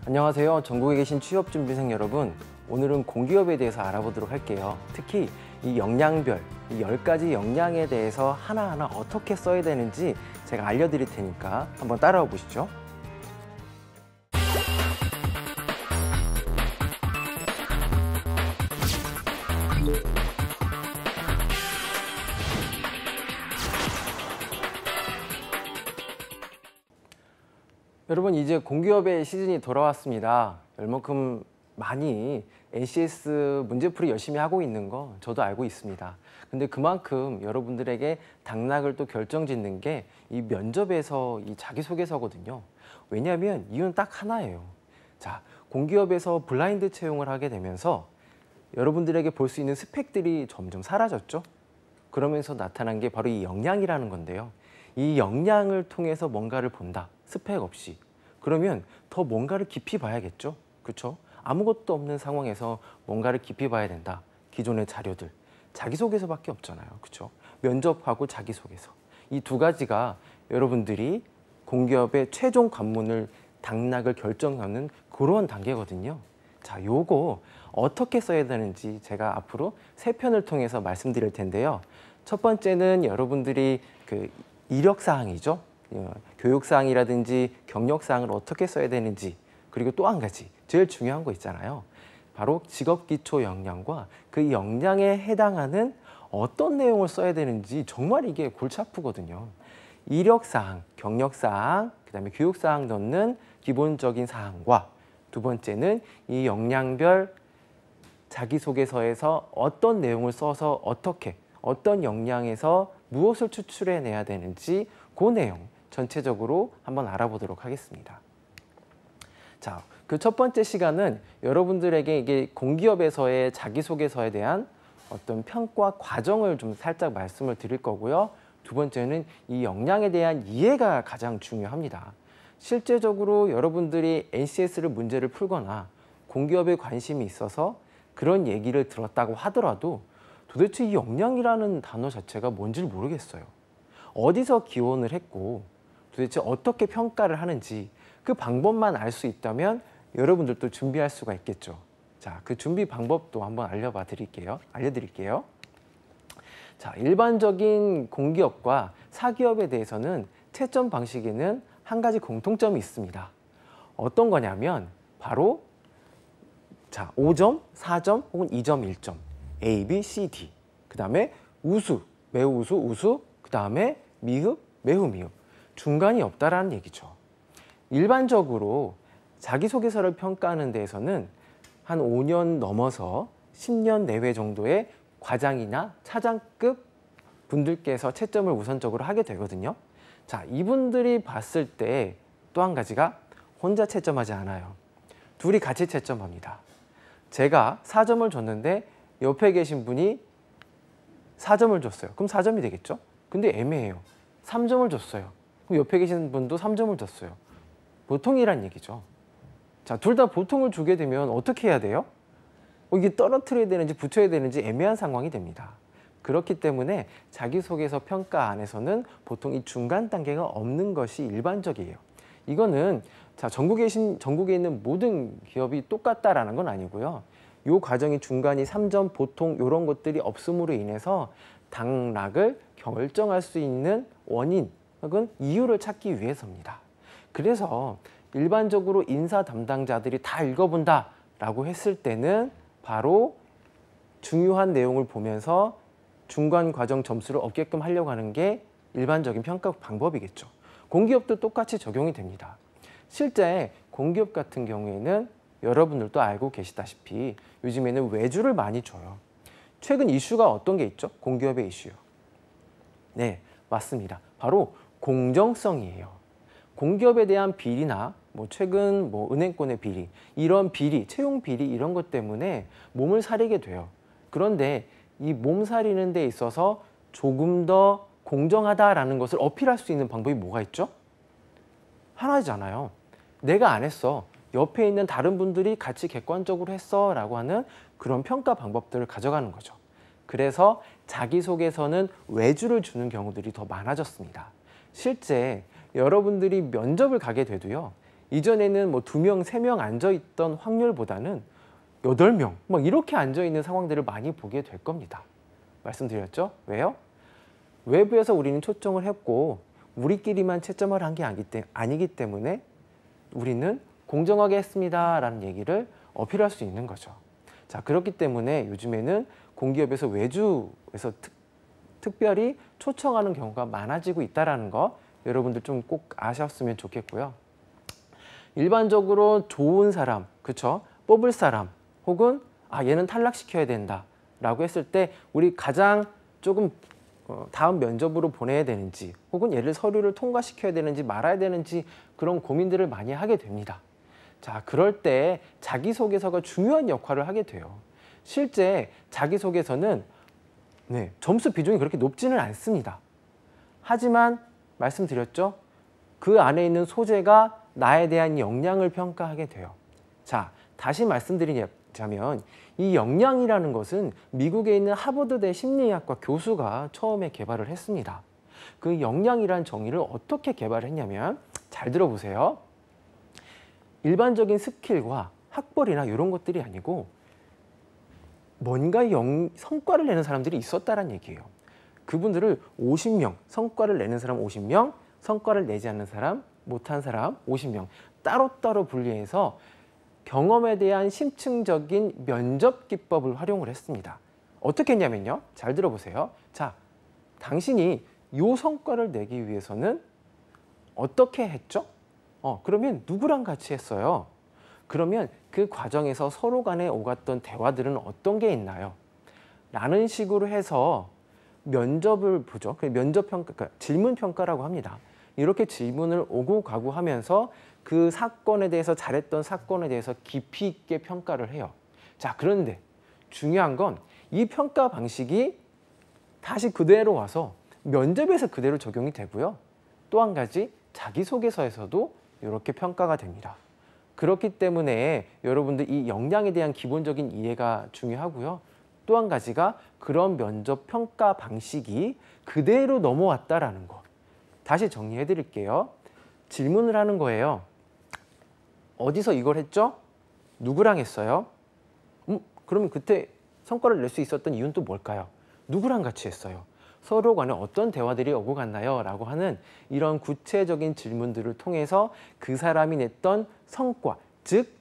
안녕하세요. 전국에 계신 취업준비생 여러분. 오늘은 공기업에 대해서 알아보도록 할게요. 특히 이 역량별, 이 10가지 역량에 대해서 하나하나 어떻게 써야 되는지 제가 알려드릴 테니까 한번 따라와 보시죠. 여러분, 이제 공기업의 시즌이 돌아왔습니다. 얼만큼 많이 NCS 문제풀이 열심히 하고 있는 거 저도 알고 있습니다. 근데 그만큼 여러분들에게 당락을 또 결정짓는 게 이 면접에서 이 자기소개서거든요. 왜냐하면 이유는 딱 하나예요. 자, 공기업에서 블라인드 채용을 하게 되면서 여러분들에게 볼 수 있는 스펙들이 점점 사라졌죠. 그러면서 나타난 게 바로 이 역량이라는 건데요. 이 역량을 통해서 뭔가를 본다. 스펙 없이. 그러면 더 뭔가를 깊이 봐야겠죠. 그렇죠? 아무것도 없는 상황에서 뭔가를 깊이 봐야 된다. 기존의 자료들. 자기소개서밖에 없잖아요. 그렇죠? 면접하고 자기소개서. 이 두 가지가 여러분들이 공기업의 최종 관문을 당락을 결정하는 그런 단계거든요. 자, 요거 어떻게 써야 되는지 제가 앞으로 3편을 통해서 말씀드릴 텐데요. 첫 번째는 여러분들이 그 이력사항이죠. 교육사항이라든지 경력사항을 어떻게 써야 되는지, 그리고 또 한 가지 제일 중요한 거 있잖아요. 바로 직업기초 역량과 그 역량에 해당하는 어떤 내용을 써야 되는지 정말 이게 골치 아프거든요. 이력사항, 경력사항, 그다음에 교육사항 넣는 기본적인 사항과 두 번째는 이 역량별 자기소개서에서 어떤 내용을 써서 어떤 역량에서 무엇을 추출해내야 되는지 그 내용 전체적으로 한번 알아보도록 하겠습니다. 자, 그 첫 번째 시간은 여러분들에게 이게 공기업에서의 자기소개서에 대한 어떤 평가 과정을 좀 살짝 말씀을 드릴 거고요. 두 번째는 이 역량에 대한 이해가 가장 중요합니다. 실제적으로 여러분들이 NCS를 문제를 풀거나 공기업에 관심이 있어서 그런 얘기를 들었다고 하더라도 도대체 이 역량이라는 단어 자체가 뭔지를 모르겠어요. 어디서 기원을 했고 도대체 어떻게 평가를 하는지 그 방법만 알 수 있다면 여러분들도 준비할 수가 있겠죠. 자, 그 준비 방법도 한번 알려드릴게요. 자, 일반적인 공기업과 사기업에 대해서는 채점 방식에는 한 가지 공통점이 있습니다. 어떤 거냐면 바로 자, 5점, 4점 혹은 2점, 1점, A, B, C, D. 그 다음에 우수, 매우 우수, 우수, 그 다음에 미흡, 매우 미흡. 중간이 없다라는 얘기죠. 일반적으로 자기소개서를 평가하는 데에서는 한 5년 넘어서 10년 내외 정도의 과장이나 차장급 분들께서 채점을 우선적으로 하게 되거든요. 자, 이분들이 봤을 때 또 한 가지가 혼자 채점하지 않아요. 둘이 같이 채점합니다. 제가 4점을 줬는데 옆에 계신 분이 4점을 줬어요. 그럼 4점이 되겠죠? 근데 애매해요. 3점을 줬어요. 그럼 옆에 계신 분도 3점을 줬어요. 보통이란 얘기죠. 자, 둘 다 보통을 주게 되면 어떻게 해야 돼요? 이게 떨어뜨려야 되는지 붙여야 되는지 애매한 상황이 됩니다. 그렇기 때문에 자기소개서 평가 안에서는 보통 이 중간 단계가 없는 것이 일반적이에요. 이거는 자, 전국에 있는 모든 기업이 똑같다라는 건 아니고요. 이 과정이 중간이 3점, 보통 이런 것들이 없음으로 인해서 당락을 결정할 수 있는 원인 혹은 이유를 찾기 위해서입니다. 그래서 일반적으로 인사 담당자들이 다 읽어본다라고 했을 때는 바로 중요한 내용을 보면서 중간 과정 점수를 얻게끔 하려고 하는 게 일반적인 평가 방법이겠죠. 공기업도 똑같이 적용이 됩니다. 실제 공기업 같은 경우에는 여러분들도 알고 계시다시피 요즘에는 외주를 많이 줘요. 최근 이슈가 어떤 게 있죠? 공기업의 이슈요. 네, 맞습니다. 바로 공정성이에요. 공기업에 대한 비리나 최근 은행권의 비리, 이런 비리, 채용 비리 이런 것 때문에 몸을 사리게 돼요. 그런데 이 몸 사리는 데 있어서 조금 더 공정하다라는 것을 어필할 수 있는 방법이 뭐가 있죠? 하나잖아요. 내가 안 했어. 옆에 있는 다른 분들이 같이 객관적으로 했어 라고 하는 그런 평가 방법들을 가져가는 거죠. 그래서 자기소개서는 외주를 주는 경우들이 더 많아졌습니다. 실제 여러분들이 면접을 가게 돼도요, 이전에는 뭐 2명, 3명 앉아있던 확률보다는 8명 막 이렇게 앉아있는 상황들을 많이 보게 될 겁니다. 말씀드렸죠? 왜요? 외부에서 우리는 초청을 했고 우리끼리만 채점을 한 게 아니기 때문에 우리는 공정하게 했습니다 라는 얘기를 어필할 수 있는 거죠. 자, 그렇기 때문에 요즘에는 공기업에서 외주에서 특별히 초청하는 경우가 많아지고 있다는 거 여러분들 좀 꼭 아셨으면 좋겠고요. 일반적으로 좋은 사람, 그쵸? 뽑을 사람 혹은 얘는 탈락시켜야 된다 라고 했을 때 우리 가장 조금 다음 면접으로 보내야 되는지 혹은 얘를 서류를 통과시켜야 되는지 말아야 되는지 그런 고민들을 많이 하게 됩니다. 자, 그럴 때 자기소개서가 중요한 역할을 하게 돼요. 실제 자기소개서는 점수 비중이 그렇게 높지는 않습니다. 하지만 말씀드렸죠? 그 안에 있는 소재가 나에 대한 역량을 평가하게 돼요. 자, 다시 말씀드리자면 이 역량이라는 것은 미국에 있는 하버드대 심리학과 교수가 처음에 개발을 했습니다. 그 역량이란 정의를 어떻게 개발했냐면 잘 들어보세요. 일반적인 스킬과 학벌이나 이런 것들이 아니고 뭔가 성과를 내는 사람들이 있었다는 얘기예요. 그분들을 50명, 성과를 내는 사람 50명, 성과를 내지 않는 사람, 못한 사람 50명 따로따로 분리해서 경험에 대한 심층적인 면접 기법을 활용을 했습니다. 어떻게 했냐면요. 잘 들어보세요. 자, 당신이 이 성과를 내기 위해서는 어떻게 했죠? 그러면 누구랑 같이 했어요? 그러면 그 과정에서 서로 간에 오갔던 대화들은 어떤 게 있나요? 라는 식으로 해서 면접을 보죠. 면접 평가, 그러니까 질문 평가라고 합니다. 이렇게 질문을 오고 가고 하면서 그 사건에 대해서 잘했던 사건에 대해서 깊이 있게 평가를 해요. 자, 그런데 중요한 건 이 평가 방식이 다시 그대로 와서 면접에서 그대로 적용이 되고요. 또 한 가지 자기소개서에서도 이렇게 평가가 됩니다. 그렇기 때문에 여러분들 이 역량에 대한 기본적인 이해가 중요하고요. 또 한 가지가 그런 면접 평가 방식이 그대로 넘어왔다라는 거. 다시 정리해 드릴게요. 질문을 하는 거예요. 어디서 이걸 했죠? 누구랑 했어요? 그러면 그때 성과를 낼 수 있었던 이유는 또 뭘까요? 누구랑 같이 했어요? 서로 간에 어떤 대화들이 오고 갔나요? 라고 하는 이런 구체적인 질문들을 통해서 그 사람이 냈던 성과, 즉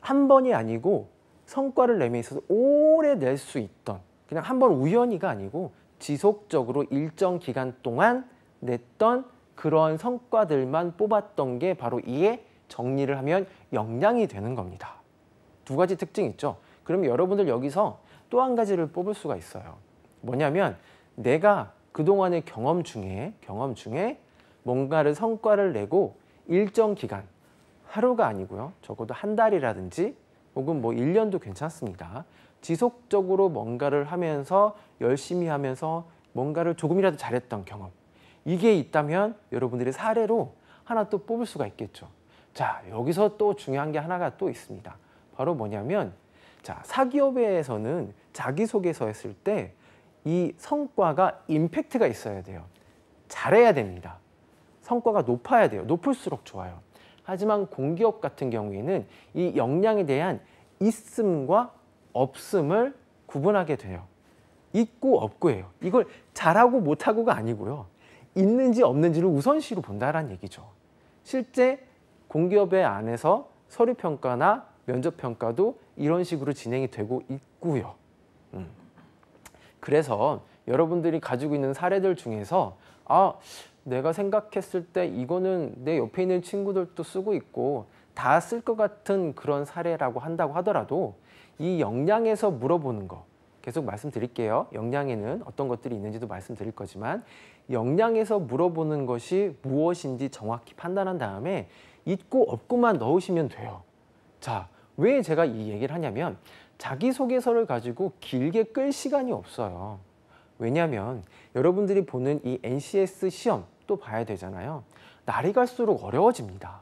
한 번이 아니고 성과를 내면 있어서 오래 낼 수 있던 그냥 한 번 우연히가 아니고 지속적으로 일정 기간 동안 냈던 그런 성과들만 뽑았던 게 바로 이에 정리를 하면 역량이 되는 겁니다. 두 가지 특징이 있죠. 그럼 여러분들 여기서 또 한 가지를 뽑을 수가 있어요. 뭐냐면 내가 그동안의 경험 중에 뭔가를 성과를 내고 일정 기간, 하루가 아니고요. 적어도 한 달이라든지 혹은 뭐 1년도 괜찮습니다. 지속적으로 뭔가를 하면서 열심히 하면서 뭔가를 조금이라도 잘했던 경험. 이게 있다면 여러분들의 사례로 하나 또 뽑을 수가 있겠죠. 자, 여기서 또 중요한 게 하나가 또 있습니다. 바로 뭐냐면 자, 사기업에서는 자기소개서 했을 때 이 성과가 임팩트가 있어야 돼요. 잘해야 됩니다. 성과가 높아야 돼요. 높을수록 좋아요. 하지만 공기업 같은 경우에는 이 역량에 대한 있음과 없음을 구분하게 돼요. 있고 없고예요. 이걸 잘하고 못하고가 아니고요. 있는지 없는지를 우선시로 본다는 얘기죠. 실제 공기업의 안에서 서류평가나 면접평가도 이런 식으로 진행이 되고 있고요. 그래서 여러분들이 가지고 있는 사례들 중에서 내가 생각했을 때 이거는 내 옆에 있는 친구들도 쓰고 있고 다 쓸 것 같은 그런 사례라고 한다고 하더라도 이 역량에서 물어보는 거 계속 말씀드릴게요. 역량에는 어떤 것들이 있는지도 말씀드릴 거지만 역량에서 물어보는 것이 무엇인지 정확히 판단한 다음에 있고 없고만 넣으시면 돼요. 자, 왜 제가 이 얘기를 하냐면 자기소개서를 가지고 길게 끌 시간이 없어요. 왜냐하면 여러분들이 보는 이 NCS 시험 또 봐야 되잖아요. 날이 갈수록 어려워집니다.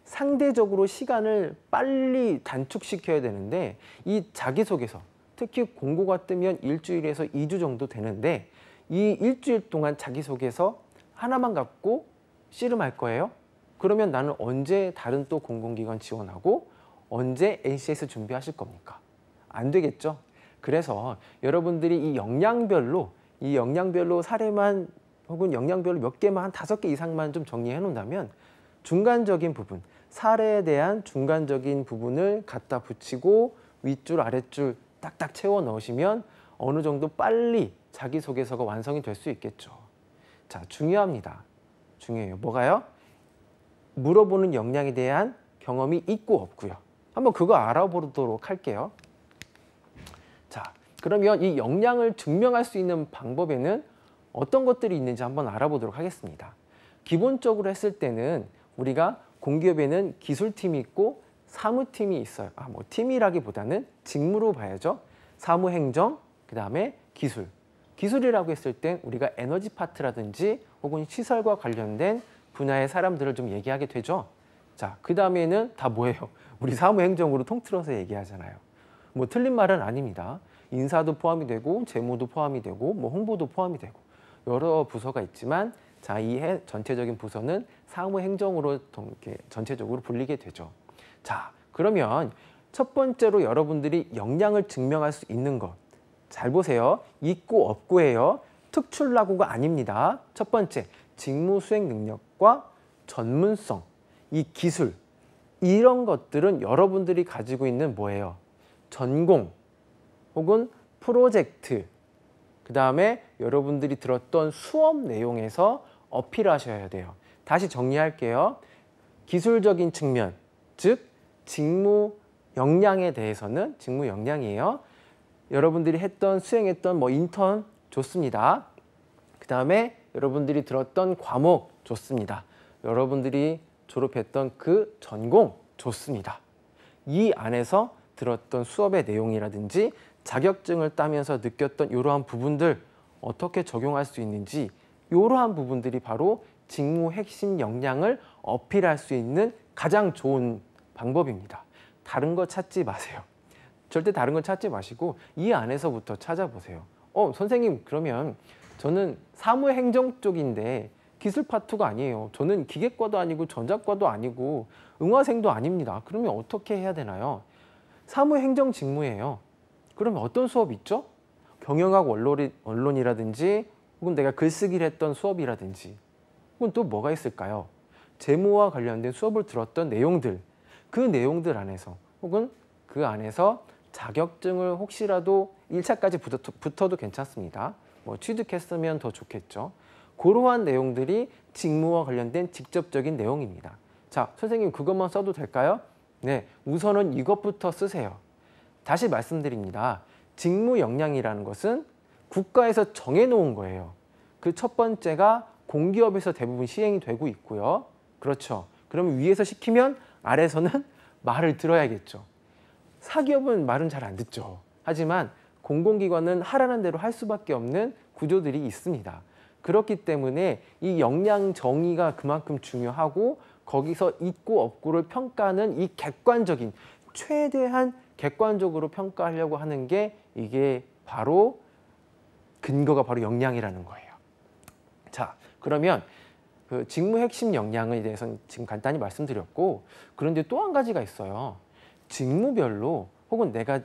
상대적으로 시간을 빨리 단축시켜야 되는데 이 자기소개서, 특히 공고가 뜨면 일주일에서 2주 정도 되는데 이 일주일 동안 자기소개서 하나만 갖고 씨름할 거예요? 그러면 나는 언제 다른 또 공공기관 지원하고 언제 NCS 준비하실 겁니까? 안 되겠죠? 그래서 여러분들이 이 역량별로 사례만 혹은 역량별로 몇 개만 한 5개 이상만 좀 정리해 놓는다면 중간적인 부분, 사례에 대한 중간적인 부분을 갖다 붙이고 윗줄 아랫줄 딱딱 채워 넣으시면 어느 정도 빨리 자기소개서가 완성이 될 수 있겠죠. 자, 중요합니다. 중요해요. 뭐가요? 물어보는 역량에 대한 경험이 있고 없고요. 한번 그거 알아보도록 할게요. 자, 그러면 이 역량을 증명할 수 있는 방법에는 어떤 것들이 있는지 한번 알아보도록 하겠습니다. 기본적으로 했을 때는 우리가 공기업에는 기술팀이 있고 사무팀이 있어요. 뭐 팀이라기보다는 직무로 봐야죠. 사무행정, 그 다음에 기술. 기술이라고 했을 땐 우리가 에너지 파트라든지 혹은 시설과 관련된 분야의 사람들을 좀 얘기하게 되죠. 자, 그 다음에는 다 뭐예요? 우리 사무행정으로 통틀어서 얘기하잖아요. 뭐 틀린 말은 아닙니다. 인사도 포함이 되고 재무도 포함이 되고 뭐 홍보도 포함이 되고 여러 부서가 있지만 자, 이 전체적인 부서는 사무행정으로 이렇게 전체적으로 불리게 되죠. 자, 그러면 첫 번째로 여러분들이 역량을 증명할 수 있는 것. 잘 보세요. 있고 없고예요. 특출나고가 아닙니다. 첫 번째, 직무 수행 능력과 전문성, 이 기술, 이런 것들은 여러분들이 가지고 있는 뭐예요? 전공 혹은 프로젝트, 그 다음에 여러분들이 들었던 수업 내용에서 어필하셔야 돼요. 다시 정리할게요. 기술적인 측면, 즉 직무 역량에 대해서는 직무 역량이에요. 여러분들이 수행했던 뭐 인턴 좋습니다. 그 다음에 여러분들이 들었던 과목 좋습니다. 여러분들이 졸업했던 그 전공 좋습니다. 이 안에서 들었던 수업의 내용이라든지 자격증을 따면서 느꼈던 이러한 부분들 어떻게 적용할 수 있는지 이러한 부분들이 바로 직무 핵심 역량을 어필할 수 있는 가장 좋은 방법입니다. 다른 거 찾지 마세요. 절대 다른 거 찾지 마시고 이 안에서부터 찾아보세요. 선생님 그러면 저는 사무행정 쪽인데 기술 파트가 아니에요. 저는 기계과도 아니고 전자과도 아니고 응화생도 아닙니다. 그러면 어떻게 해야 되나요? 사무행정 직무예요. 그러면 어떤 수업 있죠? 경영학 원론이라든지 혹은 내가 글쓰기를 했던 수업이라든지 혹은 또 뭐가 있을까요? 재무와 관련된 수업을 들었던 내용들, 그 내용들 안에서 혹은 그 안에서 자격증을 혹시라도 1차까지 붙어도 괜찮습니다. 뭐 취득했으면 더 좋겠죠. 그러한 내용들이 직무와 관련된 직접적인 내용입니다. 자, 선생님 그것만 써도 될까요? 네, 우선은 이것부터 쓰세요. 다시 말씀드립니다. 직무 역량이라는 것은 국가에서 정해놓은 거예요. 그 첫 번째가 공기업에서 대부분 시행이 되고 있고요. 그렇죠. 그러면 위에서 시키면 아래에서는 말을 들어야겠죠. 사기업은 말은 잘 안 듣죠. 하지만 공공기관은 하라는 대로 할 수밖에 없는 구조들이 있습니다. 그렇기 때문에 이 역량 정의가 그만큼 중요하고 거기서 있고 없고를 평가하는 이 객관적인, 최대한 객관적으로 평가하려고 하는 게 이게 바로 근거가 바로 역량이라는 거예요. 자, 그러면 그 직무 핵심 역량에 대해서는 지금 간단히 말씀드렸고, 그런데 또 한 가지가 있어요. 직무별로 혹은 내가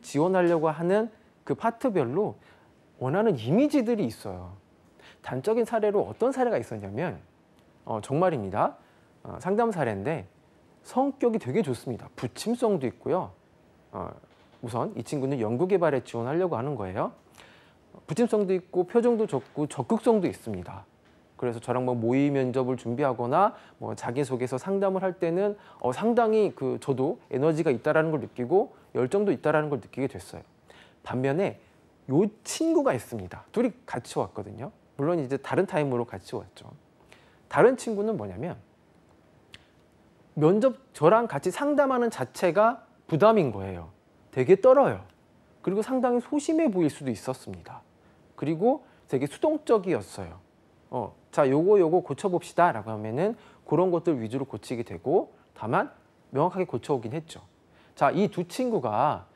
지원하려고 하는 그 파트별로 원하는 이미지들이 있어요. 단적인 사례로 어떤 사례가 있었냐면 정말입니다. 상담 사례인데 성격이 되게 좋습니다. 부침성도 있고요. 우선 이 친구는 연구개발에 지원하려고 하는 거예요. 부침성도 있고 표정도 좋고 적극성도 있습니다. 그래서 저랑 뭐 모의 면접을 준비하거나 뭐 자기소개서 상담을 할 때는 상당히 저도 에너지가 있다라는 걸 느끼고 열정도 있다라는 걸 느끼게 됐어요. 반면에 요 친구가 있습니다. 둘이 같이 왔거든요. 물론 이제 다른 타임으로 같이 왔죠. 다른 친구는 뭐냐면 저랑 같이 상담하는 자체가 부담인 거예요. 되게 떨어요. 그리고 상당히 소심해 보일 수도 있었습니다. 그리고 되게 수동적이었어요. 자, 요거 고쳐봅시다 라고 하면은 그런 것들 위주로 고치게 되고, 다만 명확하게 고쳐오긴 했죠. 자, 이 두 친구가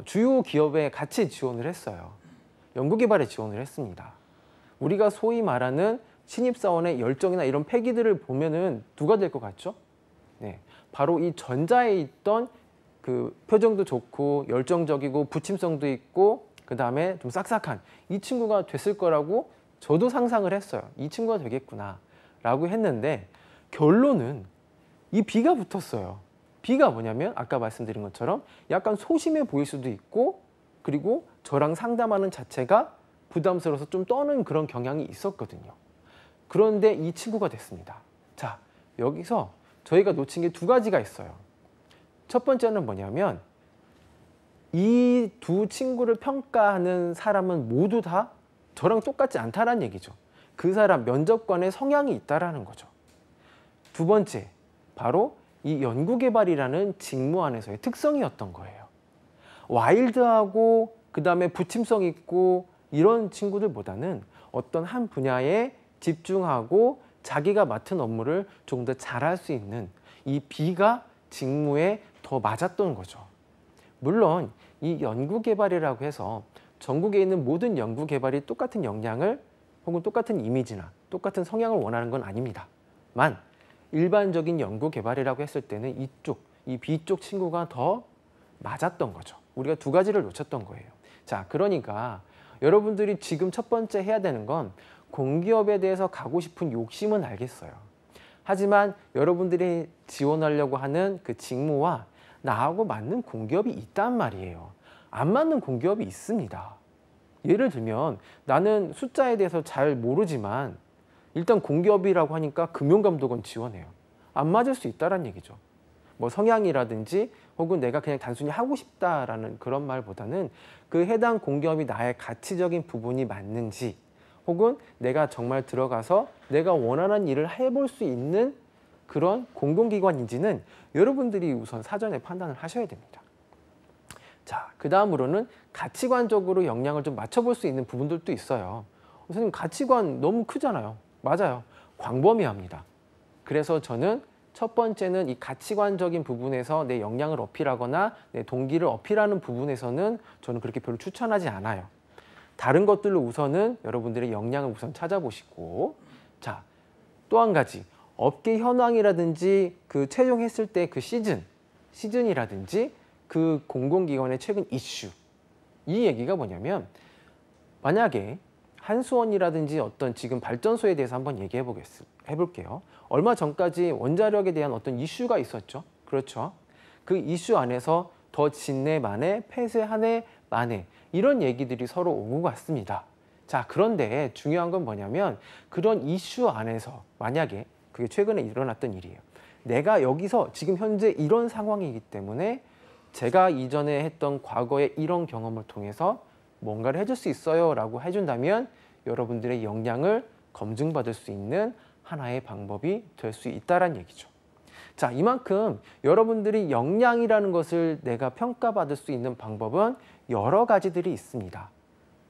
주요 기업에 같이 지원을 했어요. 연구개발에 지원을 했습니다. 우리가 소위 말하는 신입사원의 열정이나 이런 패기들을 보면은 누가 될 것 같죠? 네, 바로 이 전자에 있던 그 표정도 좋고 열정적이고 부침성도 있고 그 다음에 좀 싹싹한 이 친구가 됐을 거라고 저도 상상을 했어요. 이 친구가 되겠구나 라고 했는데 결론은 이 B가 붙었어요. B가 뭐냐면 아까 말씀드린 것처럼 약간 소심해 보일 수도 있고 그리고 저랑 상담하는 자체가 부담스러워서 좀 떠는 그런 경향이 있었거든요. 그런데 이 친구가 됐습니다. 자, 여기서 저희가 놓친 게 두 가지가 있어요. 첫 번째는 뭐냐면 이 두 친구를 평가하는 사람은 모두 다 저랑 똑같지 않다라는 얘기죠. 그 사람 면접관의 성향이 있다라는 거죠. 두 번째, 바로 이 연구개발이라는 직무 안에서의 특성이었던 거예요. 와일드하고 그 다음에 부침성 있고 이런 친구들보다는 어떤 한 분야에 집중하고 자기가 맡은 업무를 조금 더 잘할 수 있는 이 B가 직무에 더 맞았던 거죠. 물론 이 연구개발이라고 해서 전국에 있는 모든 연구개발이 똑같은 역량을 혹은 똑같은 이미지나 똑같은 성향을 원하는 건 아닙니다. 만 일반적인 연구개발이라고 했을 때는 이 B 쪽 친구가 더 맞았던 거죠. 우리가 두 가지를 놓쳤던 거예요. 자, 그러니까 여러분들이 지금 첫 번째 해야 되는 건 공기업에 대해서 가고 싶은 욕심은 알겠어요. 하지만 여러분들이 지원하려고 하는 그 직무와 나하고 맞는 공기업이 있단 말이에요. 안 맞는 공기업이 있습니다. 예를 들면 나는 숫자에 대해서 잘 모르지만 일단 공기업이라고 하니까 금융감독원 지원해요. 안 맞을 수 있다는 얘기죠. 뭐 성향이라든지 혹은 내가 그냥 단순히 하고 싶다라는 그런 말보다는 그 해당 공기업이 나의 가치적인 부분이 맞는지 혹은 내가 정말 들어가서 내가 원하는 일을 해볼 수 있는 그런 공공기관인지는 여러분들이 우선 사전에 판단을 하셔야 됩니다. 자, 그 다음으로는 가치관적으로 역량을 좀 맞춰볼 수 있는 부분들도 있어요. 선생님 가치관 너무 크잖아요. 맞아요. 광범위합니다. 그래서 저는 첫 번째는 이 가치관적인 부분에서 내 역량을 어필하거나 내 동기를 어필하는 부분에서는 저는 그렇게 별로 추천하지 않아요. 다른 것들로 우선은 여러분들의 역량을 우선 찾아보시고, 자, 또 한 가지 업계 현황이라든지 그 채용했을 때 그 시즌이라든지 그 공공기관의 최근 이슈, 이 얘기가 뭐냐면 만약에 한수원이라든지 어떤 지금 발전소에 대해서 한번 얘기해 볼게요. 얼마 전까지 원자력에 대한 어떤 이슈가 있었죠. 그렇죠. 그 이슈 안에서 더 진내 만에 폐쇄하네 만에 이런 얘기들이 서로 오고 갔습니다. 자, 그런데 중요한 건 뭐냐면 그런 이슈 안에서 만약에 그게 최근에 일어났던 일이에요. 내가 여기서 지금 현재 이런 상황이기 때문에 제가 이전에 했던 과거의 이런 경험을 통해서 뭔가를 해줄 수 있어요 라고 해준다면 여러분들의 역량을 검증받을 수 있는 하나의 방법이 될 수 있다는 얘기죠. 자, 이만큼 여러분들이 역량이라는 것을 내가 평가받을 수 있는 방법은 여러 가지들이 있습니다.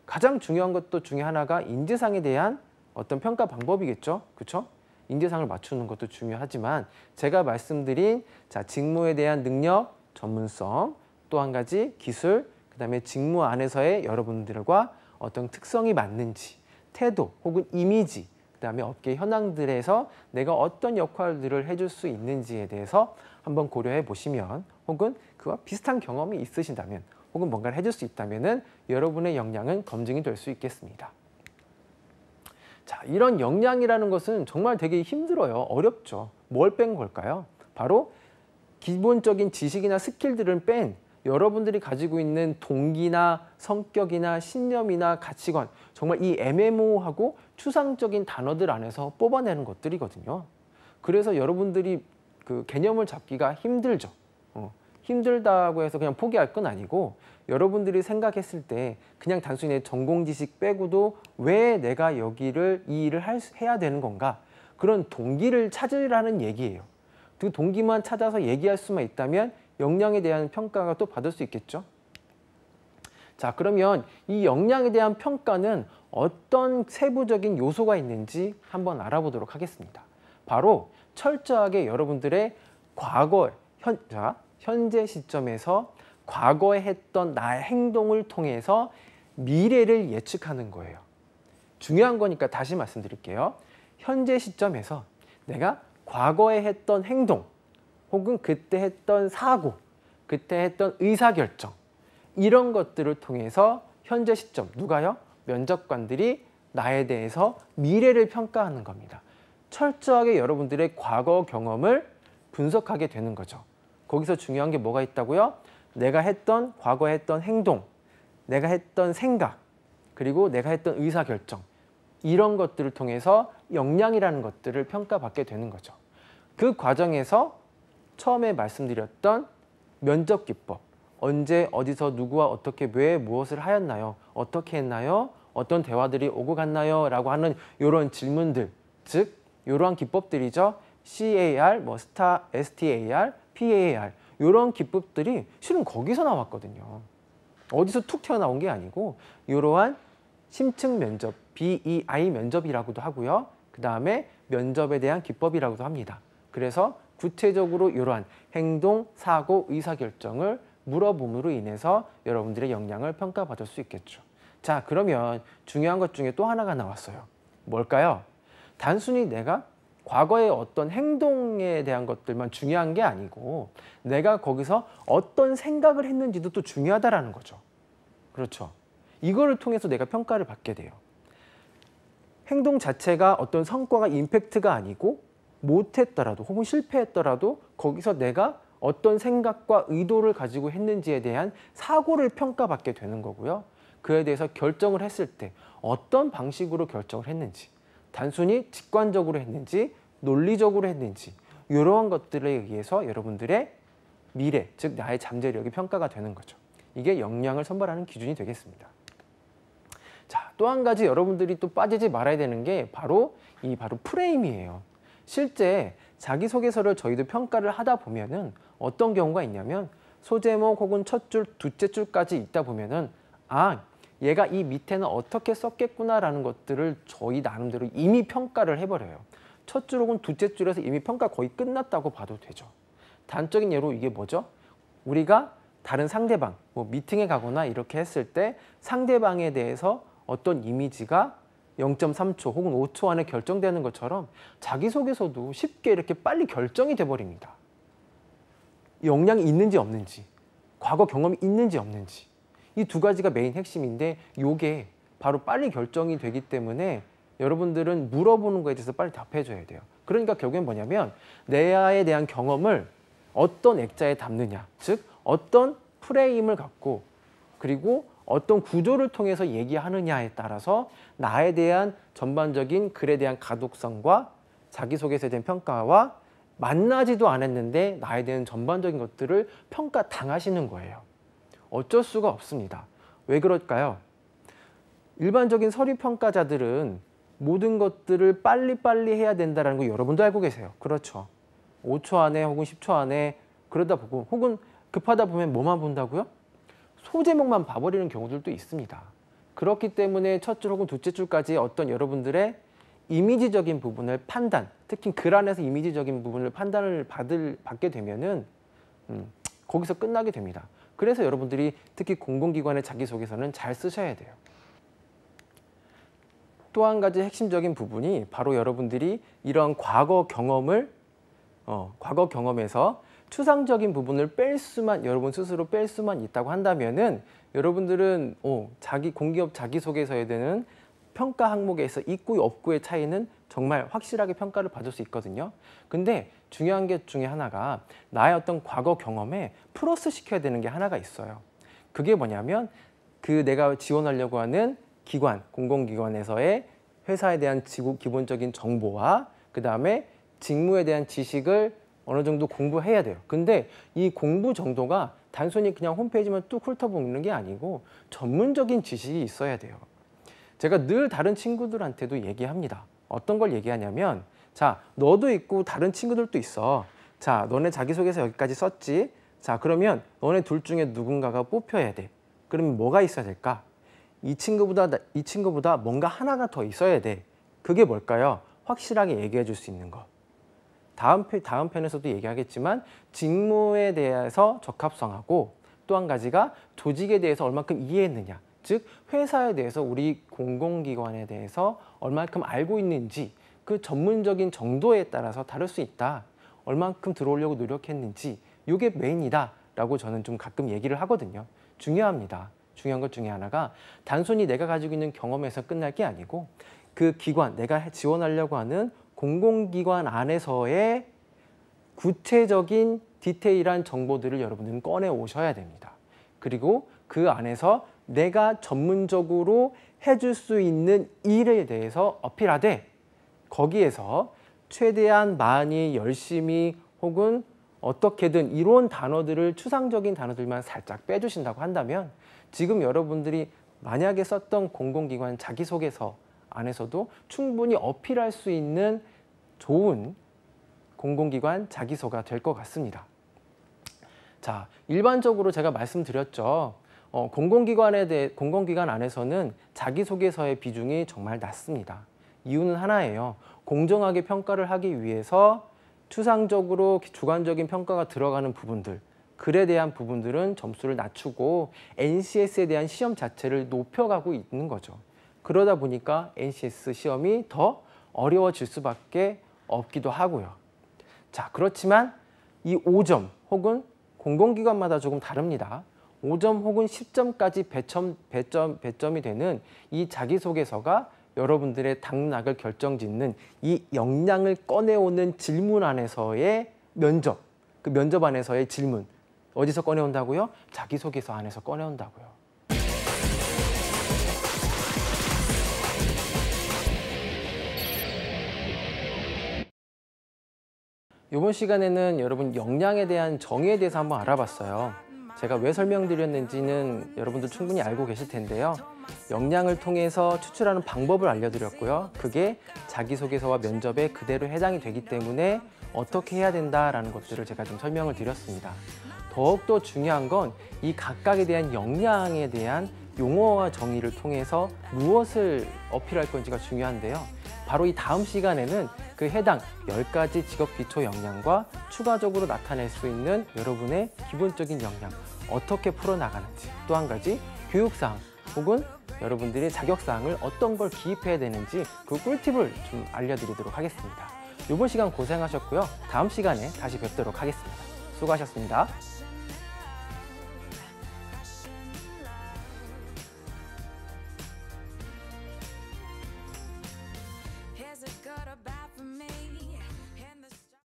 가장 중요한 것도 중에 하나가 인재상에 대한 어떤 평가 방법이겠죠. 그렇죠? 인재상을 맞추는 것도 중요하지만 제가 말씀드린 자, 직무에 대한 능력, 전문성, 또 한 가지 기술, 그다음에 직무 안에서의 여러분들과 어떤 특성이 맞는지, 태도 혹은 이미지, 그다음에 업계 현황들에서 내가 어떤 역할들을 해줄 수 있는지에 대해서 한번 고려해 보시면 혹은 그와 비슷한 경험이 있으신다면 혹은 뭔가를 해줄 수 있다면 여러분의 역량은 검증이 될 수 있겠습니다. 자, 이런 역량이라는 것은 정말 되게 힘들어요. 어렵죠. 뭘 뺀 걸까요? 바로 기본적인 지식이나 스킬들을 뺀 여러분들이 가지고 있는 동기나 성격이나 신념이나 가치관, 정말 이 애매모호하고 추상적인 단어들 안에서 뽑아내는 것들이거든요. 그래서 여러분들이 그 개념을 잡기가 힘들죠. 힘들다고 해서 그냥 포기할 건 아니고 여러분들이 생각했을 때 그냥 단순히 전공 지식 빼고도 왜 내가 이 일을 해야 되는 건가? 그런 동기를 찾으라는 얘기예요. 그 동기만 찾아서 얘기할 수만 있다면 역량에 대한 평가가 또 받을 수 있겠죠. 자, 그러면 이 역량에 대한 평가는 어떤 세부적인 요소가 있는지 한번 알아보도록 하겠습니다. 바로 철저하게 여러분들의 과거, 현재 시점에서 과거에 했던 나의 행동을 통해서 미래를 예측하는 거예요. 중요한 거니까 다시 말씀드릴게요. 현재 시점에서 내가 과거에 했던 행동 혹은 그때 했던 사고, 그때 했던 의사결정 이런 것들을 통해서 현재 시점, 누가요? 면접관들이 나에 대해서 미래를 평가하는 겁니다. 철저하게 여러분들의 과거 경험을 분석하게 되는 거죠. 거기서 중요한 게 뭐가 있다고요? 내가 했던, 과거에 했던 행동, 내가 했던 생각, 그리고 내가 했던 의사결정 이런 것들을 통해서 역량이라는 것들을 평가받게 되는 거죠. 그 과정에서 처음에 말씀드렸던 면접 기법, 언제, 어디서, 누구와 어떻게, 왜, 무엇을 하였나요? 어떻게 했나요? 어떤 대화들이 오고 갔나요? 라고 하는 이런 질문들, 즉 이러한 기법들이죠. CAR, STAR, PAR 이런 기법들이 실은 거기서 나왔거든요. 어디서 툭 튀어나온 게 아니고 이러한 심층 면접, BEI 면접이라고도 하고요. 그 다음에 면접에 대한 기법이라고도 합니다. 그래서 구체적으로 이러한 행동, 사고, 의사결정을 물어봄으로 인해서 여러분들의 역량을 평가받을 수 있겠죠. 자, 그러면 중요한 것 중에 또 하나가 나왔어요. 뭘까요? 단순히 내가 과거의 어떤 행동에 대한 것들만 중요한 게 아니고 내가 거기서 어떤 생각을 했는지도 또 중요하다라는 거죠. 그렇죠. 이거를 통해서 내가 평가를 받게 돼요. 행동 자체가 어떤 성과가 임팩트가 아니고 못했더라도 혹은 실패했더라도 거기서 내가 어떤 생각과 의도를 가지고 했는지에 대한 사고를 평가받게 되는 거고요. 그에 대해서 결정을 했을 때 어떤 방식으로 결정을 했는지, 단순히 직관적으로 했는지 논리적으로 했는지 이러한 것들에 의해서 여러분들의 미래, 즉 나의 잠재력이 평가가 되는 거죠. 이게 역량을 선발하는 기준이 되겠습니다. 자, 또 한 가지 여러분들이 또 빠지지 말아야 되는 게 바로 프레임이에요. 실제 자기소개서를 저희도 평가를 하다 보면은 어떤 경우가 있냐면 소제목 혹은 첫 줄, 두째 줄까지 있다 보면은 아, 얘가 이 밑에는 어떻게 썼겠구나라는 것들을 저희 나름대로 이미 평가를 해버려요. 첫 줄 혹은 두째 줄에서 이미 평가 거의 끝났다고 봐도 되죠. 단적인 예로 이게 뭐죠? 우리가 다른 상대방, 미팅에 가거나 이렇게 했을 때 상대방에 대해서 어떤 이미지가 0.3초 혹은 5초 안에 결정되는 것처럼 자기소개서도 쉽게 이렇게 빨리 결정이 돼버립니다. 역량이 있는지 없는지, 과거 경험이 있는지 없는지 이 두 가지가 메인 핵심인데 이게 바로 빨리 결정이 되기 때문에 여러분들은 물어보는 거에 대해서 빨리 답해줘야 돼요. 그러니까 결국엔 뭐냐면 내야에 대한 경험을 어떤 액자에 담느냐, 즉 어떤 프레임을 갖고 그리고 어떤 구조를 통해서 얘기하느냐에 따라서 나에 대한 전반적인 글에 대한 가독성과 자기소개서에 대한 평가와 만나지도 않았는데 나에 대한 전반적인 것들을 평가당하시는 거예요. 어쩔 수가 없습니다. 왜 그럴까요? 일반적인 서류평가자들은 모든 것들을 빨리빨리 해야 된다는 거 여러분도 알고 계세요. 그렇죠. 5초 안에 혹은 10초 안에 그러다 보고 혹은 급하다 보면 뭐만 본다고요? 소제목만 봐버리는 경우들도 있습니다. 그렇기 때문에 첫 줄 혹은 두째 줄까지 어떤 여러분들의 이미지적인 부분을 판단, 특히 글 안에서 이미지적인 부분을 판단을 받게 되면은 거기서 끝나게 됩니다. 그래서 여러분들이 특히 공공기관의 자기소개서는 잘 쓰셔야 돼요. 또 한 가지 핵심적인 부분이 바로 여러분들이 이런 과거 경험에서 추상적인 부분을 여러분 스스로 뺄 수만 있다고 한다면은 여러분들은 공기업 자기소개서에 대한 평가 항목에서 있고 없고의 차이는 정말 확실하게 평가를 받을 수 있거든요. 근데 중요한 게 중에 하나가 나의 어떤 과거 경험에 플러스 시켜야 되는 게 하나가 있어요. 그게 뭐냐면 내가 지원하려고 하는 기관, 공공기관에서의 회사에 대한 기본적인 정보와 그 다음에 직무에 대한 지식을 어느 정도 공부해야 돼요. 근데 이 공부 정도가 단순히 그냥 홈페이지만 뚝 훑어보는 게 아니고 전문적인 지식이 있어야 돼요. 제가 늘 다른 친구들한테도 얘기합니다. 어떤 걸 얘기하냐면 자, 너도 있고 다른 친구들도 있어. 자, 너네 자기소개서 여기까지 썼지? 자, 그러면 너네 둘 중에 누군가가 뽑혀야 돼. 그러면 뭐가 있어야 될까? 이 친구보다 뭔가 하나가 더 있어야 돼. 그게 뭘까요? 확실하게 얘기해 줄 수 있는 것. 다음 편에서도 얘기하겠지만 직무에 대해서 적합성하고 또 한 가지가 조직에 대해서 얼만큼 이해했느냐. 즉 회사에 대해서 우리 공공기관에 대해서 얼만큼 알고 있는지 그 전문적인 정도에 따라서 다를 수 있다. 얼만큼 들어오려고 노력했는지 이게 메인이다 라고 저는 좀 가끔 얘기를 하거든요. 중요합니다. 중요한 것 중에 하나가 단순히 내가 가지고 있는 경험에서 끝날 게 아니고 그 기관, 내가 지원하려고 하는 공공기관 안에서의 구체적인 디테일한 정보들을 여러분들은 꺼내 오셔야 됩니다. 그리고 그 안에서 내가 전문적으로 해줄 수 있는 일에 대해서 어필하되 거기에서 최대한 많이 열심히 혹은 어떻게든 이런 단어들을 추상적인 단어들만 살짝 빼주신다고 한다면 지금 여러분들이 만약에 썼던 공공기관 자기소개서 안에서도 충분히 어필할 수 있는 좋은 공공기관 자기소가 될 것 같습니다. 자, 일반적으로 제가 말씀드렸죠. 공공기관 안에서는 자기소개서의 비중이 정말 낮습니다. 이유는 하나예요. 공정하게 평가를 하기 위해서 추상적으로 주관적인 평가가 들어가는 부분들, 글에 대한 부분들은 점수를 낮추고 NCS에 대한 시험 자체를 높여가고 있는 거죠. 그러다 보니까 NCS 시험이 더 어려워질 수밖에 없기도 하고요. 자, 그렇지만 이 5점 혹은 공공기관마다 조금 다릅니다. 5점 혹은 10점까지 배점이 되는 이 자기소개서가 여러분들의 당락을 결정짓는 이 역량을 꺼내오는 질문 안에서의 면접, 그 면접 안에서의 질문 어디서 꺼내온다고요? 자기소개서 안에서 꺼내온다고요. 이번 시간에는 여러분 역량에 대한 정의에 대해서 한번 알아봤어요. 제가 왜 설명드렸는지는 여러분들 충분히 알고 계실 텐데요. 역량을 통해서 추출하는 방법을 알려드렸고요. 그게 자기소개서와 면접에 그대로 해당이 되기 때문에 어떻게 해야 된다라는 것들을 제가 좀 설명을 드렸습니다. 더욱더 중요한 건 이 각각에 대한 역량에 대한 용어와 정의를 통해서 무엇을 어필할 건지가 중요한데요. 바로 이 다음 시간에는 그 해당 10가지 직업 기초 역량과 추가적으로 나타낼 수 있는 여러분의 기본적인 역량 어떻게 풀어나가는지, 또 한 가지 교육사항 혹은 여러분들의 자격사항을 어떤 걸 기입해야 되는지 그 꿀팁을 좀 알려드리도록 하겠습니다. 이번 시간 고생하셨고요. 다음 시간에 다시 뵙도록 하겠습니다. 수고하셨습니다.